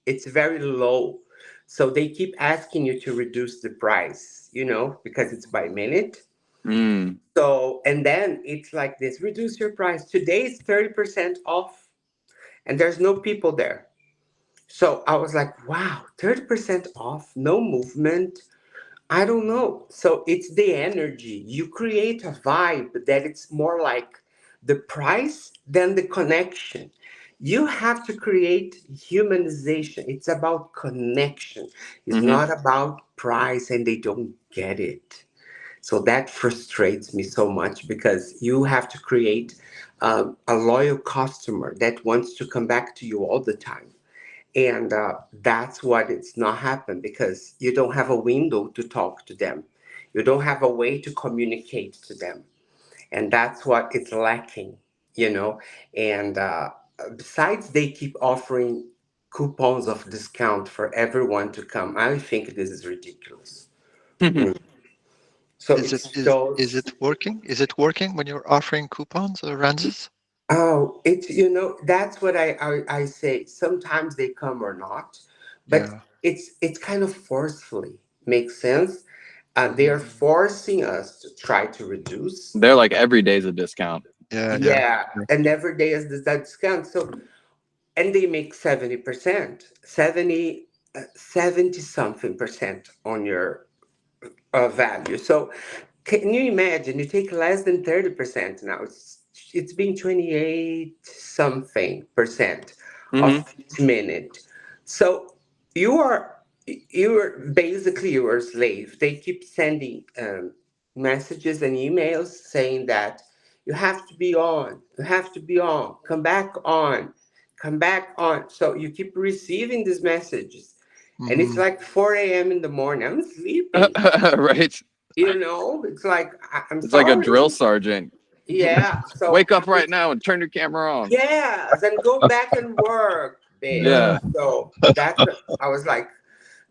it's very low. So they keep asking you to reduce the price, because it's by minute. Mm. So, and then it's like this, reduce your price. Today it's 30% off, and there's no people there. So I was like, wow, 30% off, no movement. I don't know. So it's the energy. You create a vibe that it's more like the price than the connection. You have to create humanization. It's about connection. It's Hmm. not about price, and they don't get it. So that frustrates me so much because you have to create a loyal customer that wants to come back to you all the time. And that's what it's not happen because you don't have a window to talk to them. You don't have a way to communicate to them. And that's what it's lacking, you know. And besides, they keep offering coupons of discount for everyone to come. I think this is ridiculous. Mm. So Is it it is shows. it working? Is it working when you're offering coupons or Ranzas? Oh, that's what I say. Sometimes they come or not, but Yeah. it's kind of forcefully. Makes sense. They are Mhm. forcing us to try to reduce. They're like every day's a discount. Yeah, yeah. Yeah, Yeah. and every day is that discount. So, and they make 70%, 70 something percent on your value. So can you imagine? You take less than 30% now. It's been 28 something percent Hmm. of each minute. So you are you're basically you're a slave. They keep sending messages and emails saying that you have to be on, you have to be on, come back on, come back on. So you keep receiving these messages, and it's Hmm. like 4 a.m. in the morning. I'm sleeping. Right. It's like I'm It's like a sorry. drill sergeant. Yeah. So Wake up right now and turn your camera on. yes, and go back and work, Yeah. bitch. So I was like,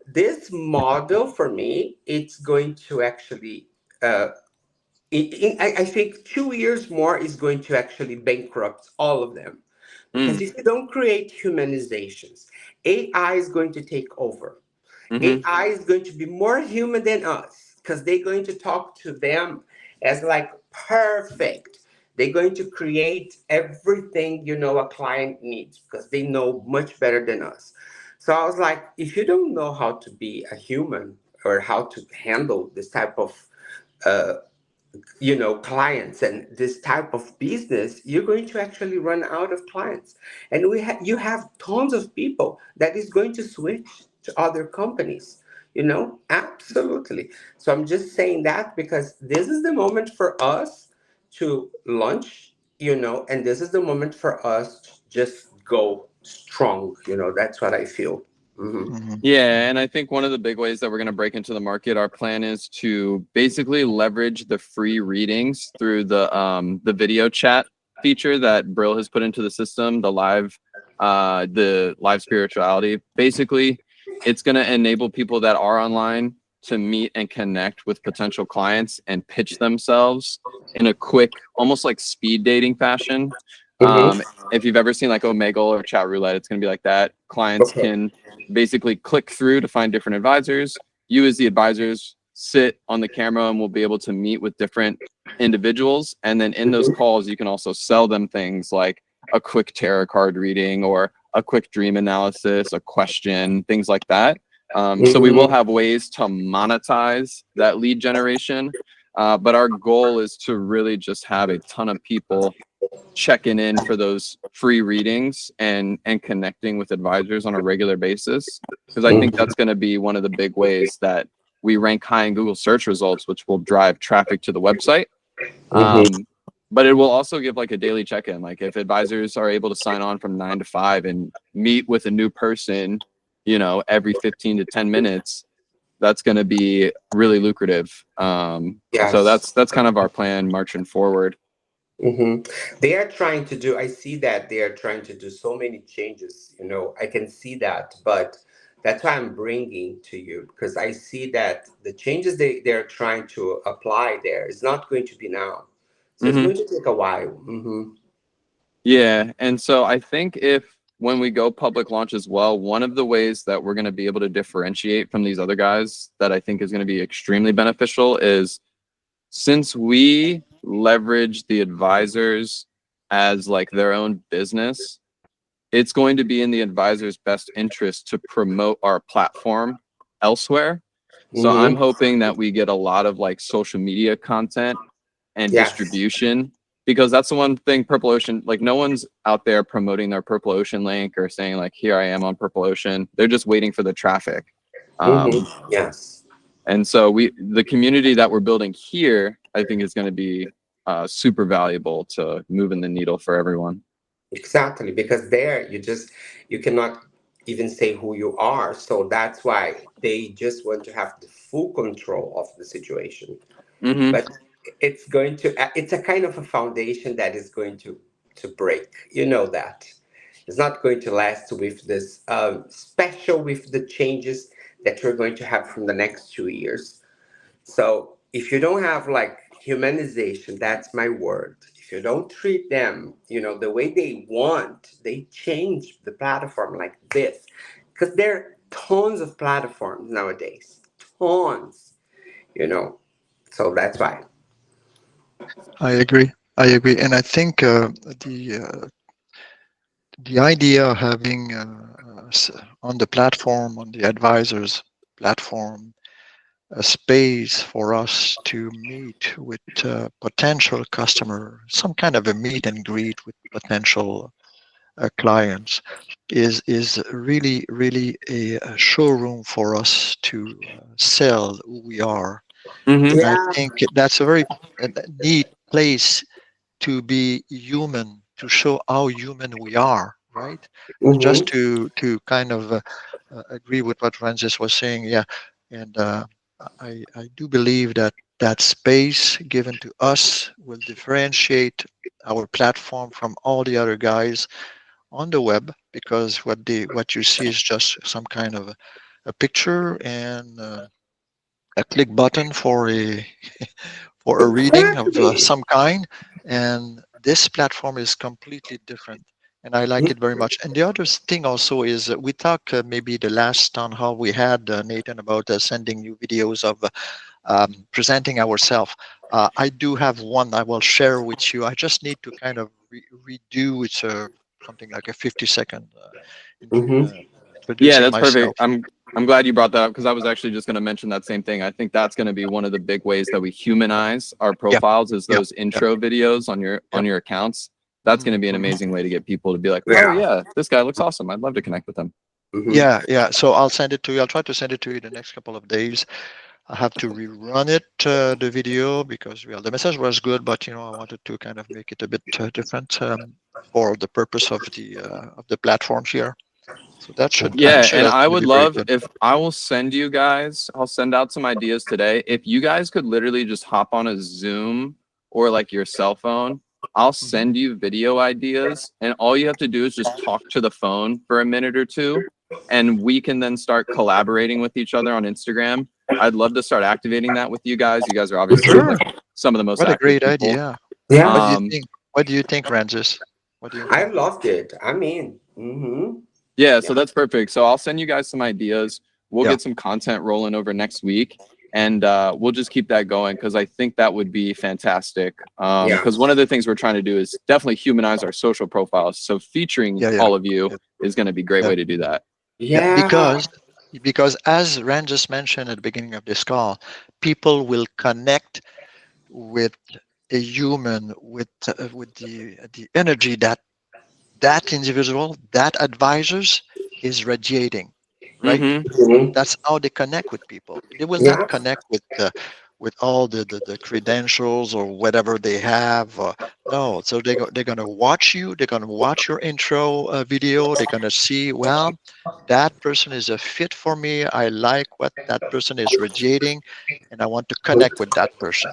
this model for me, it's going to actually uh I think 2 years more is going to actually bankrupt all of them. Because Mm. if you don't create humanizations, AI is going to take over. Hmm. AI is going to be more human than us because they're going to talk to them as like perfect. They're going to create everything a client needs because they know much better than us. So I was like, if you don't know how to be a human or how to handle this type of uh, clients and this type of business, you're going to actually run out of clients. And you have tons of people that is going to switch to other companies, absolutely. So I'm just saying that because this is the moment for us to launch, and this is the moment for us to just go strong. That's what I feel. Hmm. Hmm. Yeah, and I think one of the big ways that we're going to break into the market, our plan is to basically leverage the free readings through the video chat feature that Brill has put into the system, the live spirituality. Basically, it's going to enable people that are online to meet and connect with potential clients and pitch themselves in a quick, almost like speed dating fashion. Hmm. If you've ever seen like Omegle or Chat Roulette, it's going to be like that. Clients Okay. can basically click through to find different advisors. You as the advisors sit on the camera and we'll be able to meet with different individuals. And then in those Hmm. calls, you can also sell them things like a quick tarot card reading or a quick dream analysis, a question, things like that. So we will Hmm. have ways to monetize that lead generation. But our goal is to really just have a ton of people checking in for those free readings and connecting with advisors on a regular basis, because I think that's going to be one of the big ways that we rank high in Google search results, which will drive traffic to the website. Hmm. But it will also give like a daily check-in, like if advisors are able to sign on from 9 to 5 and meet with a new person, every 15 to 10 minutes, that's going to be really lucrative. So Yes. that's kind of our plan marching forward. Hmm. They are trying to do, I see that they are trying to do so many changes, I can see that, but that's why I'm bringing to you because I see that the changes they're trying to apply there is not going to be now. So it's Hmm. going to take a while. Hmm. Yeah, and so I think if when we go public launch as well, one of the ways that we're going to be able to differentiate from these other guys that I think is going to be extremely beneficial is, since we leverage the advisors as like their own business, it's going to be in the advisor's best interest to promote our platform elsewhere. So I'm Mm-hmm. hoping that we get a lot of like social media content and Yes. distribution, because that's the one thing Purple Ocean, like no one's out there promoting their Purple Ocean link or saying like, here I am on Purple Ocean. They're just waiting for the traffic. Mm-hmm. Yes. And so the community that we're building here, I think is going to be super valuable to moving the needle for everyone. Exactly, because there you cannot even say who you are. So that's why they just want to have the full control of the situation. Mm-hmm. But it's a kind of a foundation that is going to break. You know that. It's not going to last with this, special with the changes that we're going to have from the next 2 years. So if you don't have like humanization, that's my word. If you don't treat them, the way they want, they change the platform like this. Because there are tons of platforms nowadays. Tons, you know. So that's why. I agree. I agree, and I think the idea of having on the platform, on the advisors platform, a space for us to meet with potential customer, some kind of a meet and greet with potential clients, is really a showroom for us to sell who we are. Mm-hmm. And I Yeah. think that's a very neat place to be human, to show how human we are, right? Just Mm-hmm. to kind of agree with what Francis was saying, yeah. And I do believe that that space given to us will differentiate our platform from all the other guys on the web, because what you see is just some kind of a picture and a click button for a for a reading of Exactly. some kind, and this platform is completely different, and I like it very much. And the other thing also is we talked maybe the last town hall we had, Nathan, about sending new videos of presenting ourselves. I do have one I will share with you. I just need to kind of redo it's something like a 50-second Mm-hmm. Yeah, introducing that's perfect. myself. I'm glad you brought that up, because I was actually just going to mention that same thing. I think that's going to be one of the big ways that we humanize our Yep, profiles, is yep, those yep, intro videos yep. on your accounts. That's going Mhm, to be an mhm. amazing way to get people to be like, oh Yeah. yeah, this guy looks awesome. I'd love to connect with him. Mm-hmm. Yeah, yeah. So I'll send it to you. I'll try to send it to you the next couple of days. I have to rerun it, the video, because well, the message was good, but I wanted to kind of make it a bit different for the purpose of the platforms here. So I'm Yeah, sure and that's I going to would be very love good. if I will send you guys, I'll send out some ideas today. If you guys could literally just hop on a Zoom or like your cell phone, I'll Mhm. send you video ideas, and all you have to do is just talk to the phone for a minute or two, and we can then start collaborating with each other on Instagram. I'd love to start activating that with you guys. You guys are obviously Sure. like some of the most What a active great people. idea. What Yeah. do you Um, think? What do you think, Francis? What do you I think? loved it. I mean, mm-hmm. Yeah, so Yeah. that's perfect. So I'll send you guys some ideas. We'll Yeah. get some content rolling over next week, and we'll just keep that going, because I think that would be fantastic. Yeah. Because one of the things we're trying to do is definitely humanize our social profiles. So featuring Yeah. Yeah. all of you Yeah. is going to be a great Yeah. way to do that. Yeah. Yeah. Because as Rand just mentioned at the beginning of this call, people will connect with a human with the energy that that individual, that advisors is radiating, right? Mm-hmm. Mhm. That's how they connect with people. They will not Yeah. connect with all the credentials or whatever they have. No, so they're gonna watch you. They're gonna watch your intro video. They're gonna see, well, that person is a fit for me. I like what that person is radiating, and I want to connect with that person.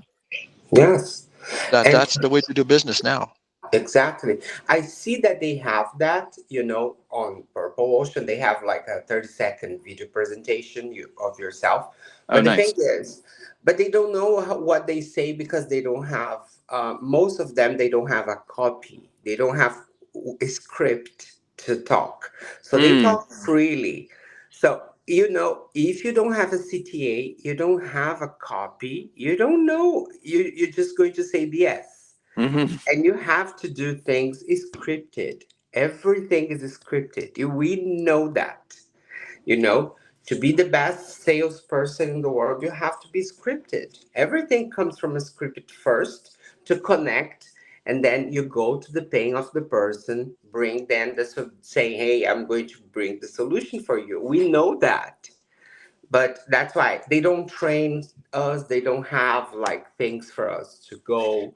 Yes. And That's the way to do business now. exactly. I see that they have that, on Purple Ocean. They have like a 30-second video presentation of yourself. Oh, But the thing nice. is, but they don't know what they say because they don't have, most of them, they don't have a copy. They don't have a script to talk. So they Mm, talk freely. So, you know, if you don't have a CTA, you don't have a copy, you don't know, you're just going to say yes. hmm. And you have to do things scripted. Everything is scripted. We know that. You know, to be the best salesperson in the world, you have to be scripted. Everything comes from a script first to connect, and then you go to the pain of the person, bring them the say, hey, I'm going to bring the solution for you. We know that. But that's why they don't train us, they don't have like things for us to go.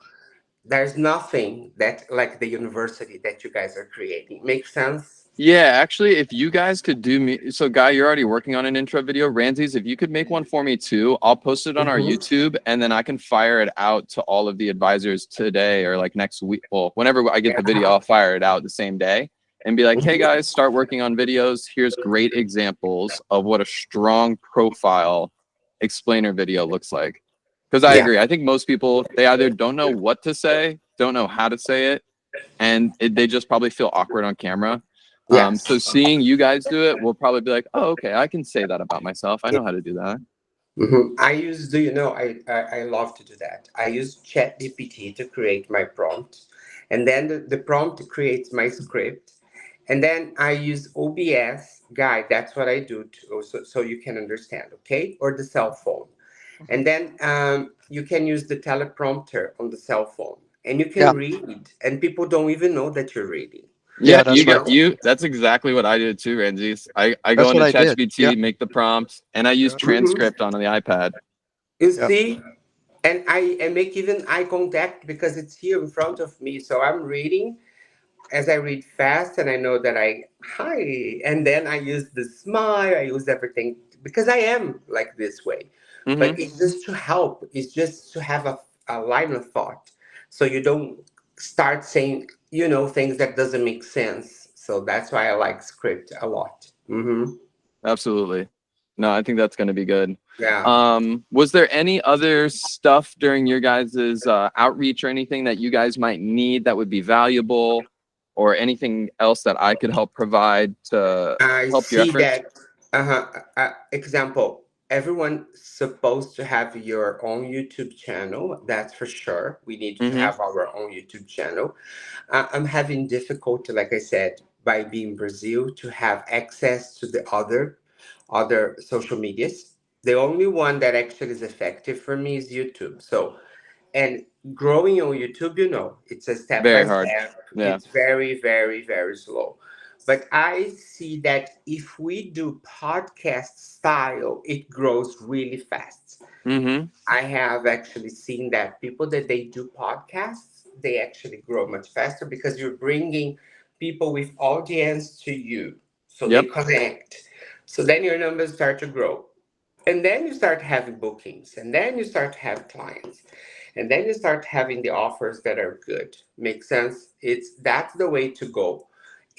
There's nothing that like the university that you guys are creating. Makes sense? Yeah, actually, if you guys could do me, so Guy, you're already working on an intro video. Ramses, if you could make one for me too, I'll post it on our Mm-hmm. YouTube and then I can fire it out to all of the advisors today or like next week. Well, whenever I get the video, Yeah. I'll fire it out the same day and be like, hey Mhm. guys, start working on videos. Here's great examples of what a strong profile explainer video looks like. Because I Yeah. agree. I think most people, they either don't know what to say, don't know how to say it, and they just probably feel awkward on camera. So Yes. seeing you guys do it, we'll probably be like, oh, okay, I can say that about myself. I know how to do that. I use, do you know, I love to do that. I use ChatGPT to create my prompt, and then the prompt creates my script, and then I use OBS guide. That's what I do to, so you can understand, okay? Or the cell phone. And Mhm. then you can use the teleprompter on the cell phone, and you can Yeah, read, and people don't even know that you're reading. Yeah, yeah, you that's You right. get know? you. That's exactly what I did too, Ramses. I go That's what into I did. Yeah, ChatGPT, make the prompts, and I use yeah, Hmm. transcript on the iPad. You yeah. see? And I make even eye contact because it's here in front of me. So I'm reading as I read fast, and I know that I hi, and then I use the smile. I use everything because I am like this way. But Hmm. it's just to help. It's just to have a line of thought, so you don't start saying things that doesn't make sense. So that's why I like script a lot. Absolutely. No, I think that's going to be good. Yeah. Was there any other stuff during your guys's outreach or anything that you guys might need that would be valuable, or anything else that I could help provide to I help your see efforts? that. Example. Everyone's supposed to have your own YouTube channel. That's for sure. We need to Hmm. have our own YouTube channel. I'm having difficulty, like I said, by being Brazil, to have access to the other social medias. The only one that actually is effective for me is YouTube. So, and growing on YouTube, it's a step by Very hard. step. Yeah. It's very, very, very slow. But I see that if we do podcast style, it grows really fast. Hmm. I have actually seen that people that they do podcasts, they actually grow much faster because you're bringing people with audience to you. So they Yep. connect. So then your numbers start to grow. And then you start having bookings, and then you start to have clients, and then you start having the offers that are good. Make sense? That's the way to go.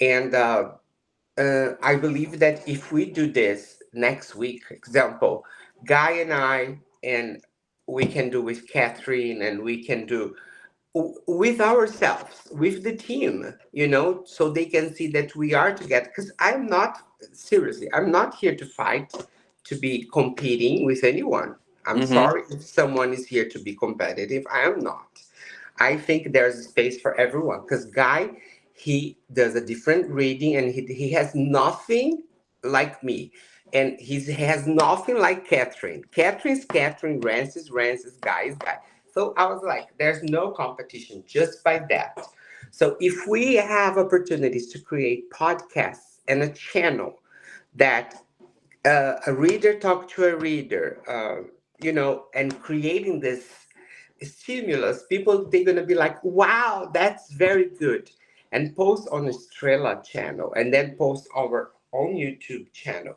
And I believe that if we do this next week, example, Guy and I, and we can do with Catherine, and we can do with ourselves, with the team, so they can see that we are together. Because I'm not, seriously, I'm not here to fight, to be competing with anyone. I'm Hmm. sorry if someone is here to be competitive. I am not. I think there's a space for everyone because Guy, he does a different reading, and he has nothing like me. And he has nothing like Catherine. Catherine's Catherine, Rancis, Guy is Guy. So I was like, there's no competition just by that. So if we have opportunities to create podcasts and a channel that a reader talk to a reader, and creating this stimulus, people they're gonna be like, wow, that's very good, and post on Estrella channel, and then post our own YouTube channel,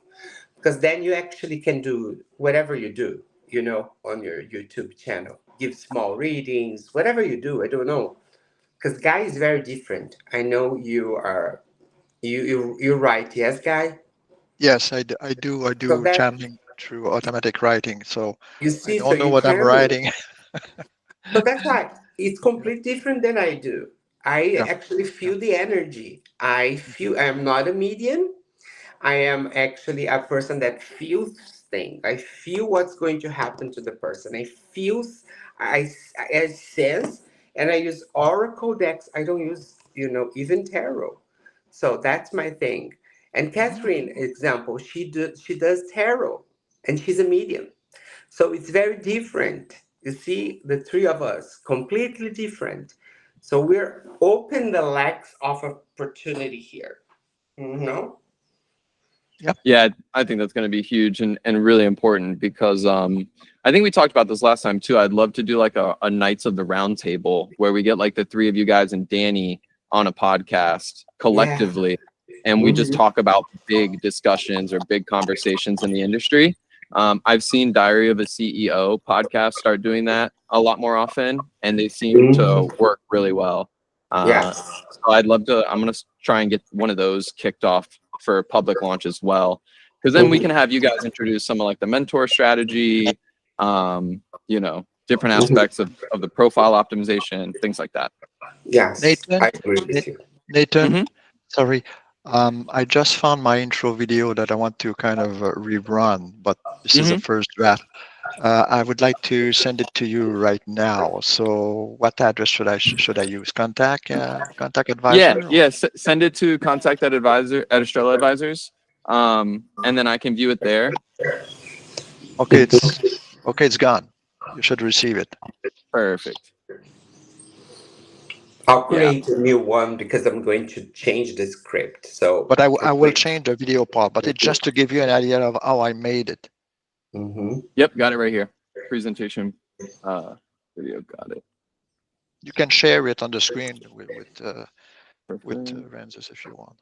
because then you actually can do whatever you do, on your YouTube channel. Give small readings, whatever you do. I don't know, because Guy is very different. I know you are. You're right. Yes, Guy. Yes, I So do that channeling through automatic writing. So you I see, so don't know you what I'm channeling. writing. So that's why it's completely different than I do. I Yeah. actually Yeah. feel the energy. I Mhm. feel I'm not a medium. I am actually a person that feels things. I feel what's going to happen to the person. I, I sense, and I use Oracle decks. I don't use, even tarot. So that's my thing. And Catherine, example, she does tarot, and she's a medium. So it's very different. You see, the three of us, completely different. So we're open the lakhs of opportunity here. No? Yep. Yeah, I think that's going to be huge and really important because I think we talked about this last time too. I'd love to do like a Knights of the Round Table where we get like the three of you guys and Danny on a podcast Yeah. collectively, and we just Mhm. talk about big discussions or big conversations in the industry. I've seen Diary of a CEO podcast start doing that a lot more often, and they seem to Mhm. work really well. Yes. So I'd love to. I'm gonna try and get one of those kicked off for public launch as well, because then we Mhm. can have you guys introduce some of like the mentor strategy, different Mhm. aspects of the profile optimization, things like that. Yes, I Nathan, agree with you. Nathan, Hmm. sorry. I just found my intro video that I want to kind of rerun, but this is a Hmm. first draft. I would like to send it to you right now. So, what address should I use? Contact Yeah, advisor? Or? yeah. Send it to contact at Estrella Advisors, and then I can view it there. Okay, it's gone. You should receive it. Perfect. I'll Yeah. create a new one because I'm going to change the script. So But I, I'm I will going. change the video part. But it's just to give you an idea of how I made it. Mm-hmm. Yep. Got it right here. Presentation. Video. Got it. You can share it on the screen with Perfect. Ramses if you want.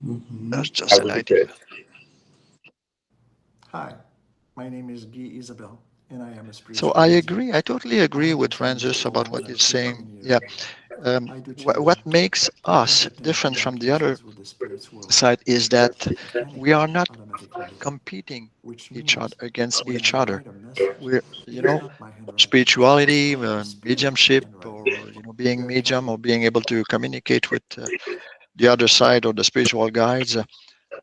Mm-hmm. That's just That an would be idea. good. Hi, my name is Guy Isabel, and I am a So spiritual I medium. agree. I totally I agree have been with trained Francis for about more what than he's saying. 15 Yeah. years. I do What channeling. makes I us entertain different from the other communications with the spirit's world side is through that we mechanical are not automatic writing, competing which each other means against when each I other. write a message, We're, it is not my handwriting. spirituality, The spirit's mediumship, handwriting. or being Their medium or writing. being able to communicate with the other side or the spiritual guides.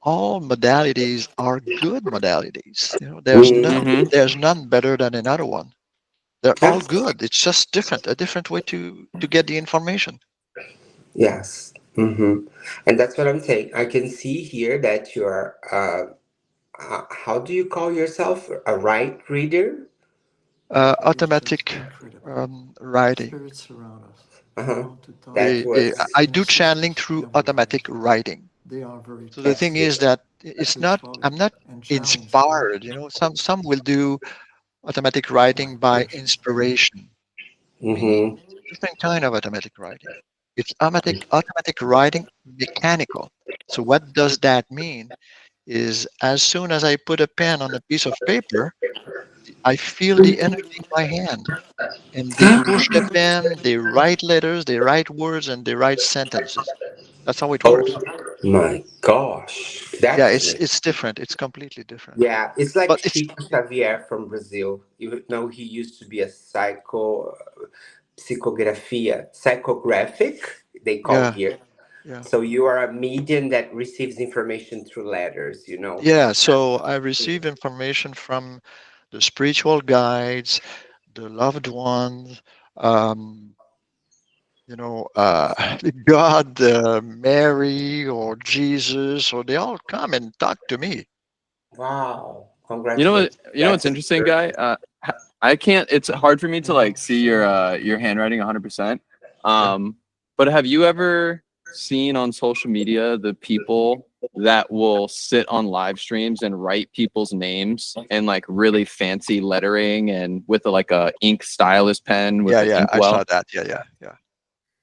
All modalities are good modalities. Mm-hmm. Hmm. There's none better than another one. They're all Yes. good. It's just different, a different way to get the information. Yes. Mm-hmm. And that's what I'm saying. I can see here that you're, how do you call yourself? A right reader? It is just Automatic incredible. writing. Spirits surround us. They Uh-huh. want to talk That to us. was. I And do see channeling us through when we automatic pray. writing. They are very So the thing is peaceful, Excellent. that it's not. I'm spirituality, not and challenge inspired. authority. Some will do automatic writing My by passion. inspiration. Me, Mm-hmm. different kind of automatic writing. It's automatic writing mechanical. So what does that mean? Is as soon as I put a pen on a piece of paper, I feel the energy in my hand. And they push the pen, they write letters, they write words, and they write sentences. That's how it Oh works. my gosh. Yeah, That's it's different. It's completely different. Yeah, it's like But it's Chico Xavier from Brazil. You know, he used to be a psychographic, they call yeah, here. yeah. So you are a medium that receives information through letters. Yeah, so I receive information from the spiritual guides, the loved ones, um, God, Mary, or Jesus, or they all come and talk to me. Wow, You know what? congratulations. You know what's That's interesting, guy. I can't. It's hard for me to like see your handwriting 100%. Um, but have you ever seen on social media the people that will sit on live streams and write people's names and like really fancy lettering and with like a ink stylus pen with Yeah, the yeah, I saw inkwell? that. Yeah, yeah, yeah.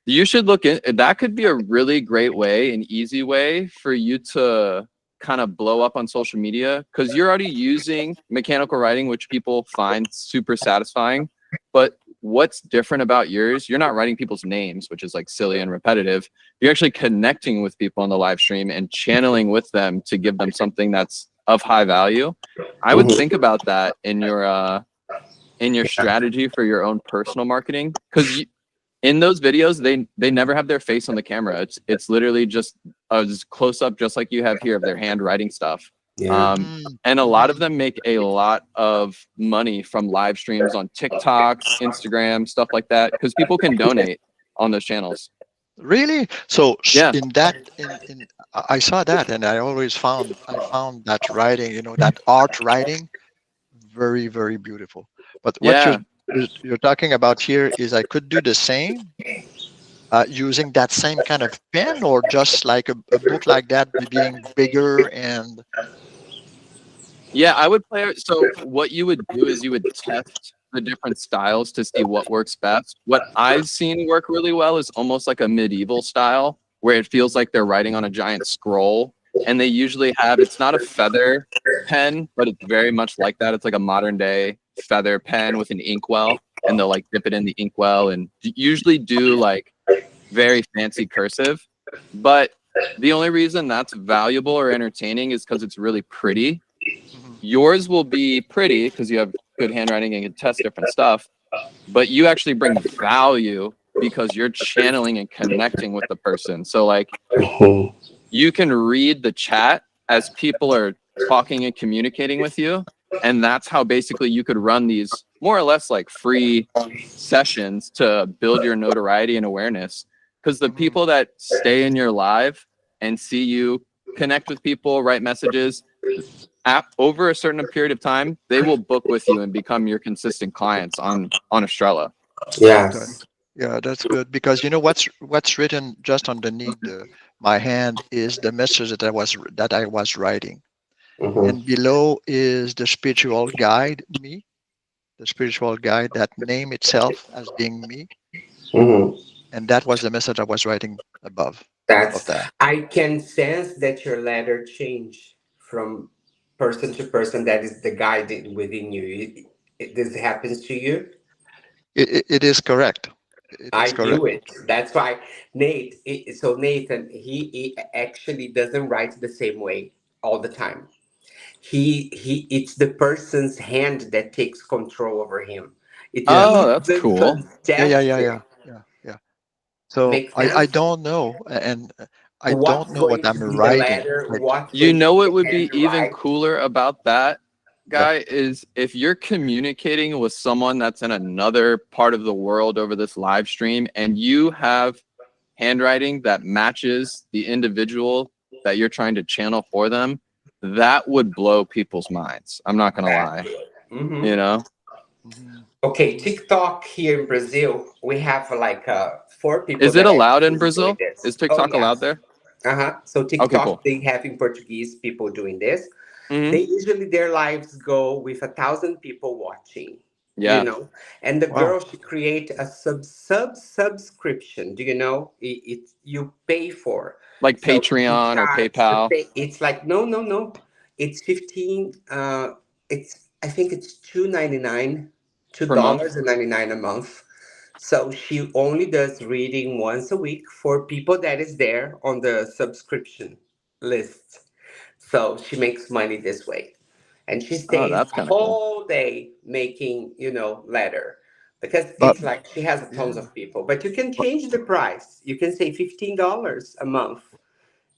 You should look in. That could be a really great way, an easy way for you to kind of blow up on social media because you're already using mechanical writing, which people find super satisfying. But what's different about yours? You're not writing people's names, which is like silly and repetitive. You're actually connecting with people on the live stream and channeling with them to give them something that's of high value. I would Mhm. think about that in your strategy for your own personal marketing because in those videos, they never have their face on the camera. It's literally just a close up, just like you have here, of their handwriting stuff. Yeah. And a lot of them make a lot of money from live streams on TikTok, Instagram, stuff like that, because people can donate on those channels. Really? So Yeah. in that in I saw that, and I found that writing, that art writing, very, very beautiful. But what Yeah. you're talking about here is I could do the same using that same kind of pen, or just like a book like that being bigger and Yeah, I would play. So what you would do is you would test the different styles to see what works best. What I've seen work really well is almost like a medieval style where it feels like they're writing on a giant scroll. And they usually have, it's not a feather pen, but it's very much like that. It's like a modern day feather pen with an inkwell, and they'll like dip it in the inkwell and usually do like very fancy cursive. But the only reason that's valuable or entertaining is because it's really pretty. Mhm. Yours will be pretty because you have good handwriting and can test different stuff, but you actually bring value because you're channeling and connecting with the person. So like Mhm. you can read the chat as people are talking and communicating with you. And that's how basically you could run these more or less like free sessions to build your notoriety and awareness. Because the Mhm. people that stay in your live and see you connect with people, write messages, over a certain period of time, they will book with you and become your consistent clients on Estrella. Okay. Yes. Yeah, that's good, because what's written just underneath my hand is the message that I was writing, Hmm. and below is the spiritual guide, me, the spiritual guide, that name itself as being me, Hmm. and that was the message I was writing above That's, that. I can sense that your letter change from person to person. That is the guiding within you. This happens to you. It is correct. It is I correct. knew it. That's why so Nathan, he actually doesn't write the same way all the time. It's the person's hand that takes control over him. It Yeah. Oh, that's is cool. Yeah. fantastic. Yeah. Yeah. So Makes I sense. don't know, and I don't What's know what going to I'm be the writing. letter? What's You going to know be what the would hand be to even write? cooler about that, Yeah. guy, is if you're communicating with someone that's in another part of the world over this live stream and you have handwriting that matches the individual that you're trying to channel for them, that would blow people's minds. I'm not gonna That lie. would. Hmm. You know? Mhm. Okay, Mhm. TikTok here in Brazil, we have like four people Is it that allowed in actually doing Brazil? this. Is Oh TikTok allowed yes. there? Uh-huh. So Okay, TikTok, cool. they have in Portuguese people doing this. Hmm. They usually their lives go with 1,000 people watching, you Yeah. know. And the Wow. girl she create a subscription. Do you know? You pay for. Like So you Patreon or charge the PayPal pay. It's like no. It's 15. It's I think it's 2.99, two per month. dollars and 99 a month. So she only does reading once a week for people that is there on the subscription list. So she makes money this way. And she Oh, stays that's a kind of cool. whole day making, letter. Because But it's like she has tons yeah. of people. But you can But change the price. You can say $15 a month.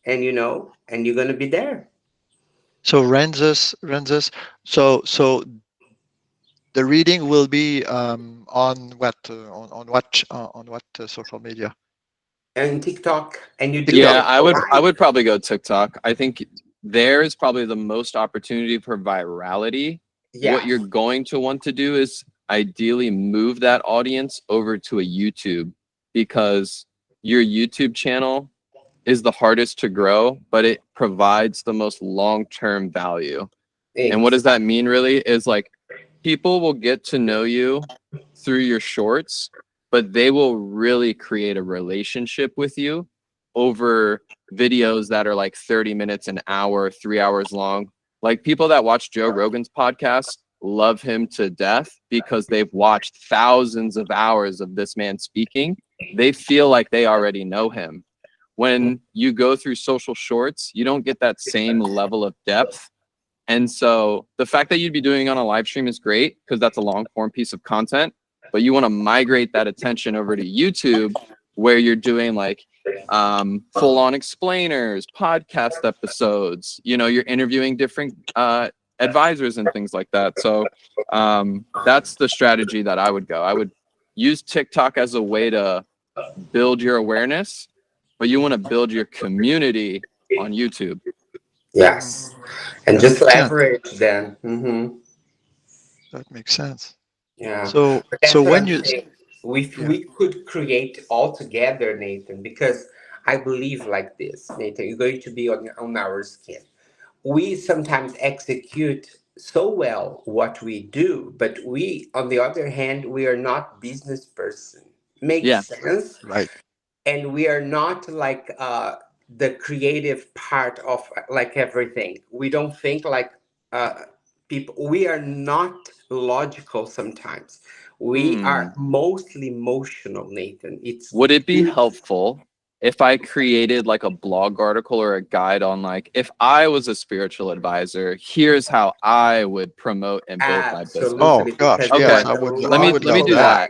And and you're gonna be there. so Renzus. So the reading will be on what social media? And TikTok and you do Yeah, TikTok. it Okay. I live. would probably go TikTok. I think there is probably the most opportunity for virality. What you're Yes. going to want to do is ideally move that audience over to a YouTube, because your YouTube channel is the hardest to grow, but it provides the most long-term value. And what does that Exactly. mean really is like people will get to know you through your shorts, but they will really create a relationship with you over videos that are like 30 minutes, an hour, 3 hours long. Like people that watch Joe Rogan's podcast love him to death because they've watched thousands of hours of this man speaking. They feel like they already know him. When you go through social shorts, you don't get that same level of depth. And so the fact that you'd be doing on a live stream is great because that's a long form piece of content. but you want to migrate that attention over to YouTube, where you're doing like full on explainers, podcast episodes, you know, you're interviewing different advisors and things like that. So that's the strategy that I would go. I would use TikTok as a way to build your awareness, but you want to build your community on YouTube. Yes. And That just makes sense. leverage then. Mm-hmm. That makes sense. Yeah. So, But so that's what when I'm you, saying. yeah, We could create all together, Nathan, because I believe like this, Nathan, you're going to be on our skin. We sometimes execute so well what we do, but we, on the other hand, we are not business person. Makes Yeah. sense? right. And we are not like the creative part of like everything. We don't think like uh, people. We are not logical sometimes. We Hmm. are mostly emotional, Nathan. It's Would it be helpful if I created like a blog article or a guide on like, if I was a spiritual advisor, here's how I would promote and build my business? Oh absolutely, gosh, because you yes, Okay. are the I would Let me love do logical that. that. guy.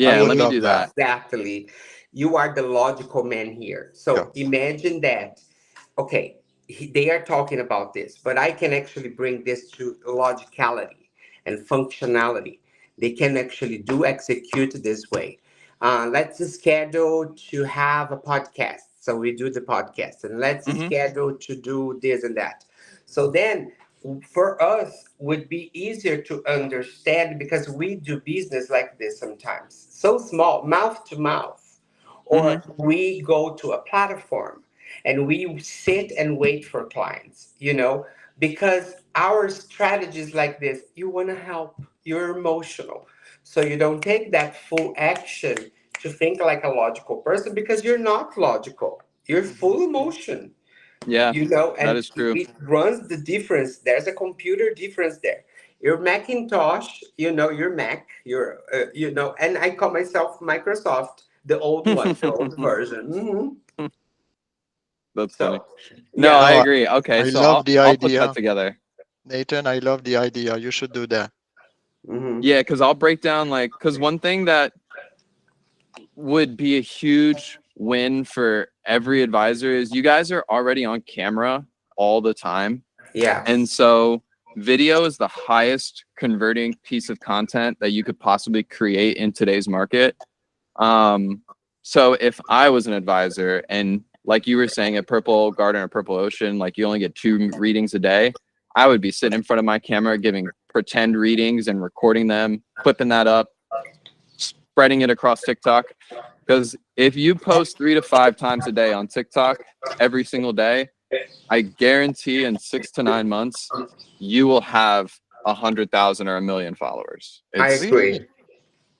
I Yeah, would let me love do that. that. Exactly. You are the logical man here. Yeah. So imagine that. Okay, they are talking about this, but I can actually bring this to logicality and functionality. They can actually do execute this way. Let's schedule to have a podcast. So we do the podcast, and let's Hmm. schedule to do this and that. So then for us would be easier to understand because we do business like this sometimes. So small, mouth to mouth. Hmm. Or we go to a platform and we sit and wait for clients, you know, because our strategy is like this. You want to help, you're emotional. So you don't take that full action to think like a logical person because you're not logical. You're Mhm. full emotion, Yeah, you know, that and is true. it runs the difference. There's a computer difference there. Your Macintosh, you know, your Mac, your, you know, and I call myself Microsoft, the old one, the old version. That's funny. So, No, yeah. I No, agree. Okay, I so love the I'll put that idea, together. Nathan. I love the idea. You should do that. Hmm. Yeah, because I'll break down like, because one thing that would be a huge win for every advisor is you guys are already on camera all the time. Yeah. And so video is the highest converting piece of content that you could possibly create in today's market. Um, so if I was an advisor and like you were saying at Purple Garden or Purple Ocean, like you only get 2 readings a day, I would be sitting in front of my camera giving pretend readings and recording them, clipping that up, spreading it across TikTok. Because if you post 3 to 5 times a day on TikTok every single day, I guarantee in 6 to 9 months, you will have 100,000 or 1 million followers. I Really? agree.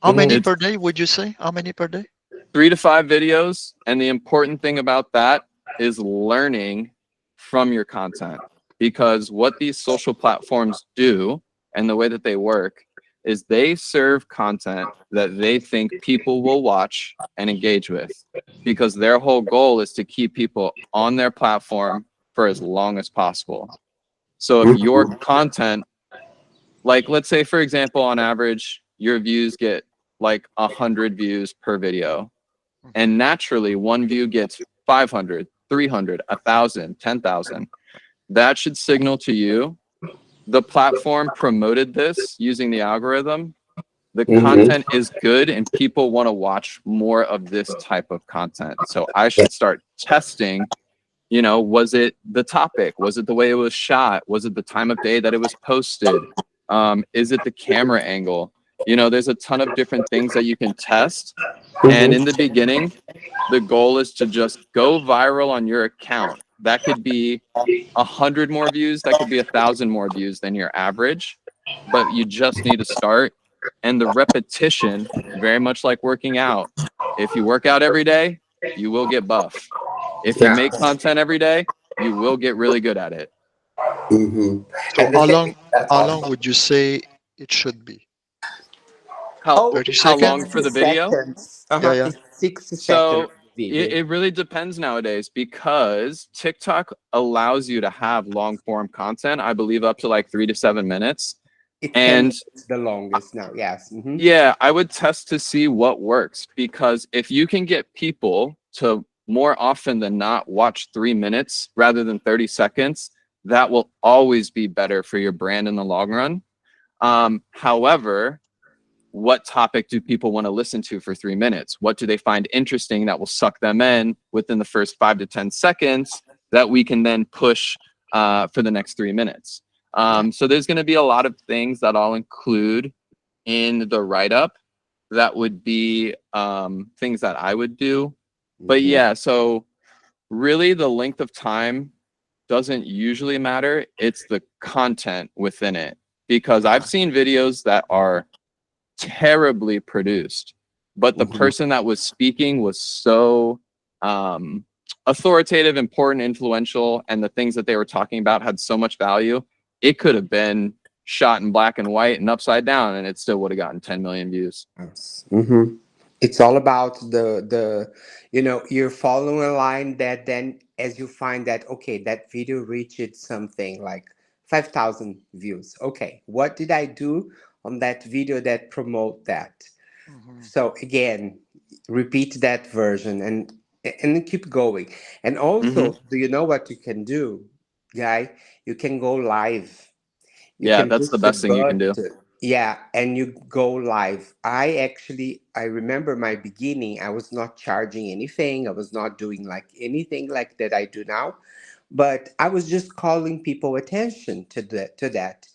How many Hmm. It's per day would you say? How many per day? 3 to 5 videos. And the important thing about that is learning from your content. Because what these social platforms do and the way that they work is they serve content that they think people will watch and engage with. Because their whole goal is to keep people on their platform for as long as possible. So if your Hmm. content, like let's say for example, on average, your views get like 100 views per video. Mhm. And naturally one view gets 500, 300, 1,000, 10,000. That should signal to you the platform promoted this using the algorithm. The Hmm. content is good and people want to watch more of this type of content. So I should start testing, you know, was it the topic? Was it the way it was shot? Was it the time of day that it was posted? Is it the camera angle? You know, there's a ton of different things that you can test. And in the Hmm. beginning, the goal is to just go viral on your account. That could be 100 more views. That could be 1,000 more views than your average, but you just need to start. And the repetition, very much like working out. If you work out every day, you will get buff. If you Yeah. make content every day, you will get really good at it. Hmm. So And the thing is, that's how long awesome. would you say it should be? How Oh, 30 how long seconds? 60 for the video? seconds. Yeah, Uh-huh. yeah. It's 60 seconds So video. it really depends nowadays because TikTok allows you to have long form content, I believe up to like 3 to 7 minutes. It's 10 And minutes the longest now. Yes. yeah, I would test to see what works, because if you can get people to more often than not watch 3 minutes rather than 30 seconds, that will always be better for your brand in the long run. However, what topic do people want to listen to for 3 minutes? What do they find interesting that will suck them in within the first 5 to 10 seconds that we can then push for the next 3 minutes? So there's going to be a lot of things that I'll include in the write-up that would be things that I would do. But Hmm. yeah, so really the length of time doesn't usually matter. It's the content within it. Because I've seen videos that are terribly produced, but the Hmm. person that was speaking was so um, authoritative, important, influential, and the things that they were talking about had so much value. It could have been shot in black and white and upside down, and it still would have gotten 10 million views. Yes. Hmm. It's all about you're following a line that then as you find that, okay, that video reached something like 5,000 views. Okay, what did I do on that video that promote that? Mhm. So again, repeat that version and keep going. And Hmm. also, do you know what you can do, guy? You can go live. You Yeah, can that's the push the best thing you can do. button. Yeah, and you go live. I remember my beginning. I was not charging anything. I was not doing like anything like that I do now, but I was just calling people attention to that.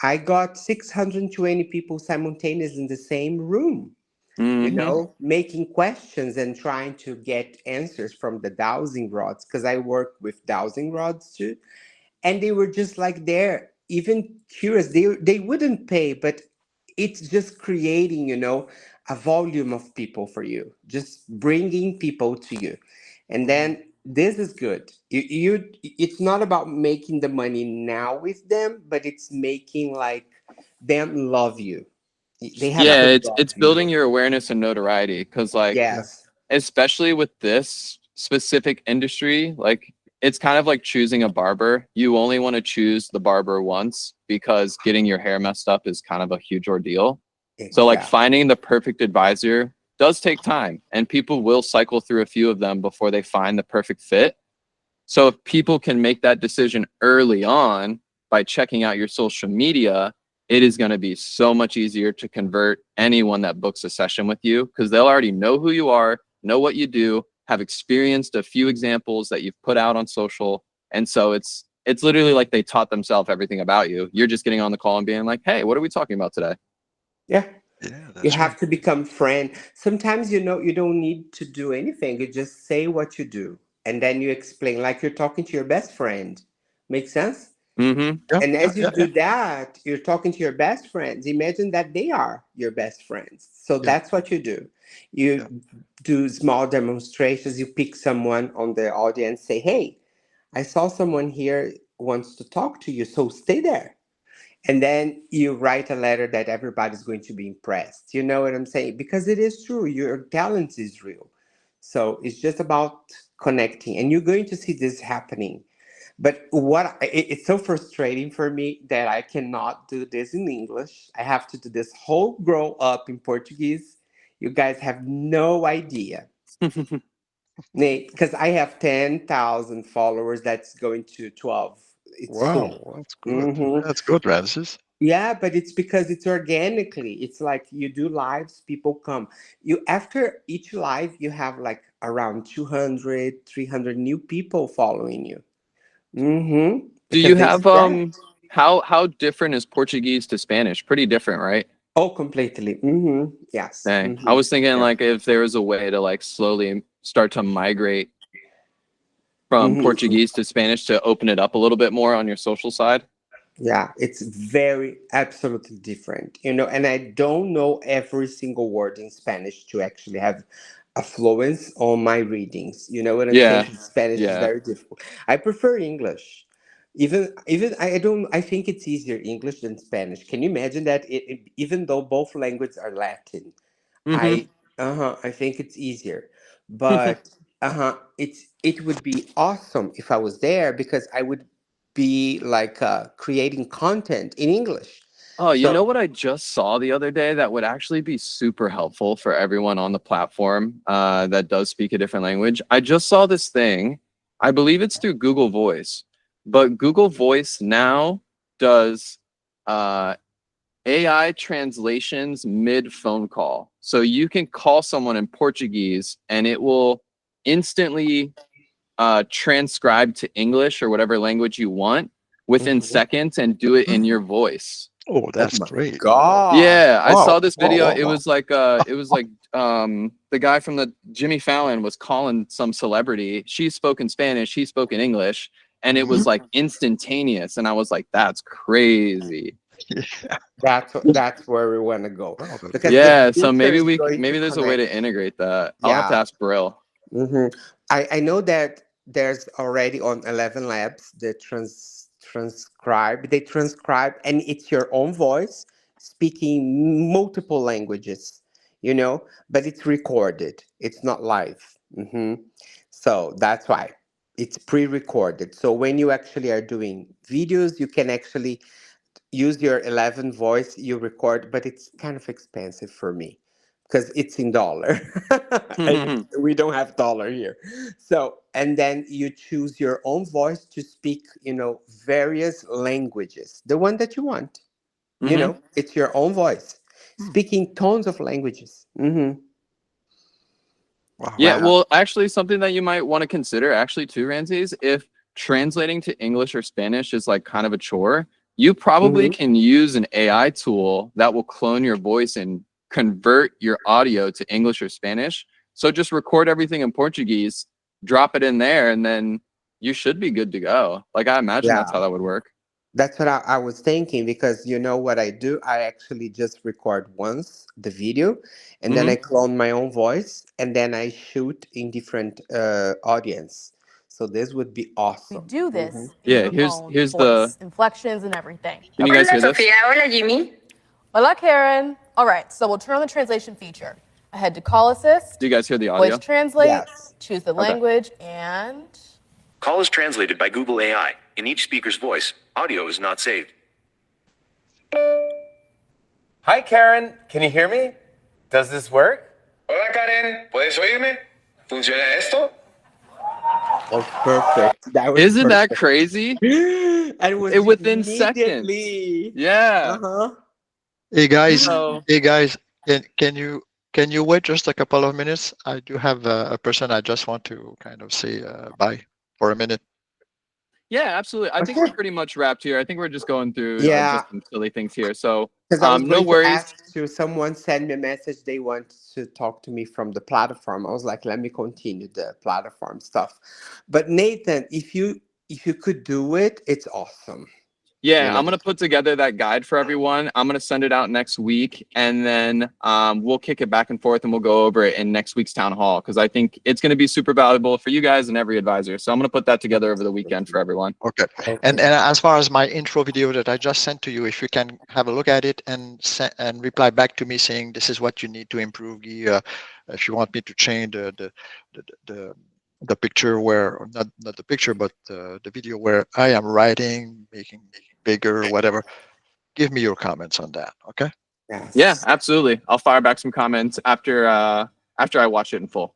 I got 620 people simultaneous in the same room, Hmm. making questions and trying to get answers from the dowsing rods because I work with dowsing rods too, and they were just like there, even curious. They wouldn't pay, but it's just creating, a volume of people for you, just bringing people to you, and Mhm. then this is good. It's not about making the money now with them, but it's making like them love you. They have Yeah, to it's love you. building your awareness and notoriety, because like Yeah. Yes. especially with this specific industry, like it's kind of like choosing a barber. You only want to choose the barber once, because getting your hair messed up is kind of a huge ordeal. So like Exactly. finding the perfect advisor does take time, and people will cycle through a few of them before they find the perfect fit. So if people can make that decision early on by checking out your social media, it is going to be so much easier to convert anyone that books a session with you, because they'll already know who you are, know what you do, have experienced a few examples that you've put out on social. And so it's literally like they taught themselves everything about you. You're just getting on the call and being like, "Hey, what are we talking about today?" Yeah. Yeah, You that's right. have to become friend. Sometimes you don't need to do anything. You just say what you do, and then you explain like you're talking to your best friend. Make sense? Mm-hmm. Yeah, And yeah, as you yeah, yeah, do that, you're talking to your best friends. Imagine that they are your best friends. So yeah, that's what you do. yeah. You do small demonstrations. You pick someone on the audience, say, "Hey, I saw someone here wants to talk to you, so stay there." And then you write a letter that everybody's going to be impressed. You know what I'm saying? Because it is true, your talent is real. So it's just about connecting, and you're going to see this happening. But it's so frustrating for me that I cannot do this in English. I have to do this whole grow up in Portuguese. You guys have no idea. Because I have 10,000 followers, that's going to 12. It's soon. Wow, that's good. Hmm. That's good, Ramses. Yeah, but it's because it's organically. It's like you do lives, people come. You After each live, you have like around 200, 300 new people following you. Do Because you they have spread. how different is Portuguese to Spanish? Pretty different, right? Oh, completely. Yes. Dang. I was thinking Yeah. like if there was a way to like slowly start to migrate from hmm Portuguese to Spanish to open it up a little bit more on your social side. Yeah, it's very absolutely different, and I don't know every single word in Spanish to actually have affluence on my readings. You know what I'm saying? Yeah. 'Cause Spanish is Yeah. very difficult. I prefer English. Even I don't I think it's easier English than Spanish. Can you imagine that even though both languages are Latin, Mm-hmm. I think it's easier. But it would be awesome if I was there because I would be like creating content in English. Oh, you So know what I just saw the other day that would actually be super helpful for everyone on the platform that does speak a different language? I just saw this thing. I believe it's through Google Voice, but Google Voice now does AI translations mid phone call. So you can call someone in Portuguese and it will instantly transcribe to English or whatever language you want within Mhm. seconds and do it in your voice. Oh, Oh that's my great. gosh. Yeah, I Wow. saw this Wow, video. wow, wow. It was like the guy from the Jimmy Fallon was calling some celebrity. She spoke in Spanish, he spoke in English, and it was like instantaneous. And I was like, that's crazy. Yeah. That's where we want to go Wow, that's because great. the Yeah, so future maybe is going to maybe there's a way connect. to integrate that. I'll have to Yeah. ask Brill. hmm I know that there's already on 11 Labs the transcribe. They transcribe, and it's your own voice speaking multiple languages, you know, but it's recorded. It's not live. So that's why it's pre-recorded. So when you actually are doing videos, you can actually use your 11 voice you record, but it's kind of expensive for me because it's in dollar. And we don't have dollar here. So and then you choose your own voice to speak, you know, various languages, the one that you want, you know, it's your own voice speaking tons of languages. Wow. Yeah, Wow. well, actually, something that you might want to consider, actually, too, Ramsey, is if translating to English or Spanish is like kind of a chore, you probably hmm can use an AI tool that will clone your voice and convert your audio to English or Spanish. So just record everything in Portuguese, drop it in there, and then you should be good to go. Like, I imagine that's yeah, how that would work. that's what I was thinking because you know what I do? I actually just record once the video and then I clone my own voice and then I shoot in different audience. So this would be We awesome. do this in Yeah, your own here's the. voice, inflections and everything. Can you Okay. guys Hola hear this? Sofía, hola Jimmy. Hola, Karen. All right, so we'll turn on the translation feature. I head to Call Assist, Do you guys hear the Voice audio? Translate, Yes. choose the Okay. language, and Call is translated by Google AI. In each speaker's voice, audio is not saved. Hi, Karen. Can you hear me? Does this work? Hola Karen, ¿puedes oírme? ¿Funciona esto? Oh, perfect. That was Isn't that perfect. crazy? And it was Within seconds. immediately. Yeah. Uh-huh. Hey guys, So hey guys, can you wait just a couple of minutes? I do have a person I just want to kind of say bye for a minute. yeah, absolutely. I think we're pretty much wrapped here. I think we're just going through Yeah. just some silly things here. So Because I was no going to worries. ask to someone send me a message. They want to talk to me from the platform. I was like, let me continue the platform stuff. But Nathan, if you could do it, it's awesome. Yeah, You I'm know. gonna put together that guide for everyone. I'm gonna send it out next week, and then we'll kick it back and forth, and we'll go over it in next week's town hall because I think it's gonna be super valuable for you guys and every advisor. So I'm gonna put that together over the weekend for everyone. Okay. And Okay. as far as my intro video that I just sent to you, if you can have a look at it and reply back to me saying this is what you need to improve, Guy, if you want me to change the picture where, or not the picture, but the video where I am writing, making bigger, whatever, give me your comments on that. Okay. Yeah, Yes. absolutely. I'll fire back some comments after I watch it in full.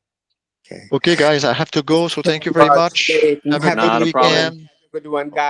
Okay. Okay, guys, I have to go. So thank you very Much, much. Nathan. Have a Have a good Not a good problem. one. weekend. Have a good one, guys.